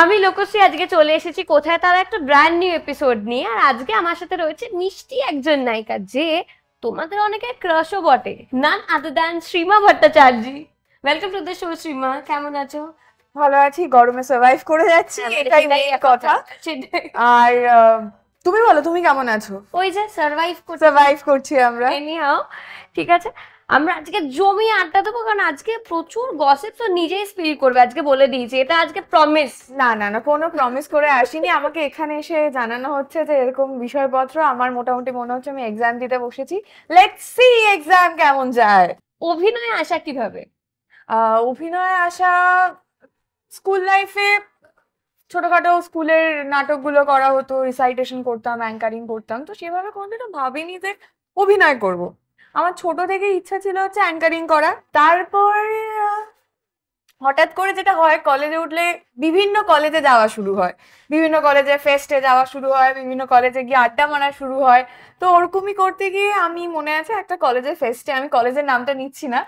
আমি লোকশ্রী আজকে চলে এসেছি কোথায়, তার একটা ব্র্যান্ড নিউ এপিসোড নিয়ে। আর আজকে আমার সাথে রয়েছে মিষ্টি একজন নায়িকা, যে তোমাদের অনেকের ক্রাশও বটে, none other than Shrima Bhattacharya. Welcome to the show Shrima, কেমন আছো? ভালো আছি, গরমে সার্ভাইভ করে যাচ্ছি, এটাই মেইন কথা। আর তুমি বলো, তুমি কেমন আছো? ওই যে সার্ভাইভ করছি আমরা। এনিহাও, ঠিক আছে। আমরা আজকে জমিয়ে আড্ডা দেবো, কারণ আজকে প্রচুর গসিপ তো নিজেই স্পিল করবে, আজকে বলে দিয়েছি, এটা আজকে প্রমিস। না না না, কোনো প্রমিস করে আসিনি। আমাকে এখানে এসে জানানো হচ্ছে যে এরকম বিষয়পত্র। আমার মোটামুটি মনে হচ্ছে আমি এক্সাম দিতে বসেছি। লেটস সি এক্সাম কেমন যায়। অভিনয়ে আসা কিভাবে? অভিনয়ে আসা, স্কুল লাইফে ছোটখাটো স্কুলের নাটকগুলো করা হতো, রিসাইটেশন করতাম, অ্যাঙ্কারিং করতাম, তো সেভাবে কোনোদিনও ভাবিনি যে অভিনয় করব। আমার ছোট থেকে ইচ্ছা ছিল হচ্ছে অ্যাঙ্কারিং করা। তারপর হঠাৎ করে যেটা হয়, কলেজে উঠলে বিভিন্ন কলেজে যাওয়া শুরু হয়, বিভিন্ন কলেজে ফেস্টে যাওয়া শুরু হয়, বিভিন্ন কলেজে গিয়ে আড্ডা মারা শুরু হয়। তো ওরকমই করতে গিয়ে আমি মনে আছে একটা কলেজের ফেস্টে, আমি কলেজের নামটা নিচ্ছি না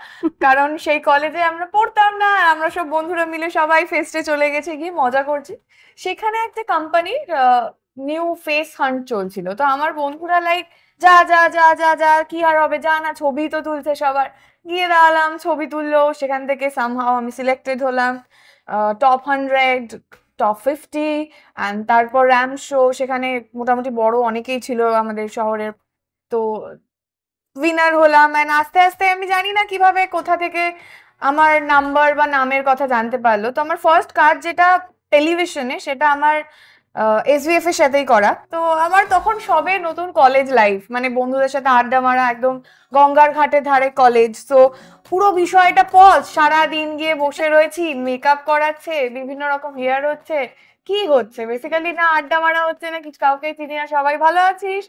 কারণ সেই কলেজে আমরা পড়তাম না, আমরা সব বন্ধুরা মিলে সবাই ফেস্টে চলে গেছে, গিয়ে মজা করছি। সেখানে একটা কোম্পানির নিউ ফেস হান্ট চলছিল। তো আমার বন্ধুরা লাইক, যা যা যা যা যা, কি আর হবে, যা না, ছবি তো তুলছে সবার। গিয়ে দাঁড়ালাম, ছবি তুললো, সেখান থেকে সামহাও আমি সিলেক্টেড হলাম টপ 100, টপ 50, অ্যান্ড তারপর র্যাম শো, সেখানে মোটামুটি বড় অনেকেই ছিল আমাদের শহরের। তো উইনার হলাম, অ্যান্ড আস্তে আস্তে আমি জানি না কিভাবে কোথা থেকে আমার নাম্বার বা নামের কথা জানতে পারলো। তো আমার ফার্স্ট কাজ যেটা টেলিভিশনে, সেটা আমার এসভিএফ এর সাথেই করা। তো আমার তখন সবে নতুন কলেজ লাইফ, মানে বন্ধুদের সাথে আড্ডা মারা, একদম গঙ্গার ঘাটের ধারে কলেজ। তো পুরো বিষয়টা পজ, সারা দিন গিয়ে বসে রয়েছি, মেকআপ করাচ্ছে, বিভিন্ন রকম হেয়ার হচ্ছে, কি হচ্ছে বেসিক্যালি, না আড্ডা মারা হচ্ছে না কিছু, কাউকে চিনি না, সবাই ভালো আছিস,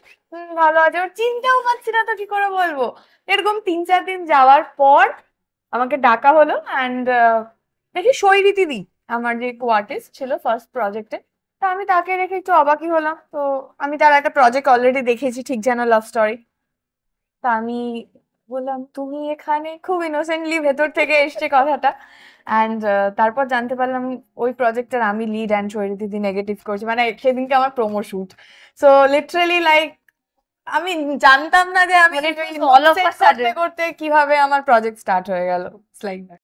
ভালো আছে, ওর চিনতেও পারছি না, তো কি করে বলবো। এরকম 3-4 দিন যাওয়ার পর আমাকে ডাকা হলো, অ্যান্ড দেখি সৈরীতি দি, আমার যে কো আর্টিস্ট ছিল ফার্স্ট প্রজেক্টে, তা আমি তাকে রেখে একটু অবাকই হলাম। তো আমি তার একটা প্রজেক্ট অলরেডি দেখেছি, ঠিক যেন লাভ স্টোরি। তা আমি বললাম, তুমি এখানে, খুব ইনোসেন্টলি ভেতর থেকে এসছে কথাটা। অ্যান্ড তারপর জানতে পারলাম ওই প্রজেক্টের আমি লিড, অ্যান্ড সৈরীতি দি নেগেটিভ করছি, মানে সেদিনকে আমার promo shoot. So literally like, আমি জানতাম না যে আমি মানে all of a করতে sudden করতে কিভাবে আমার প্রজেক্ট স্টার্ট হয়ে গেল। It's like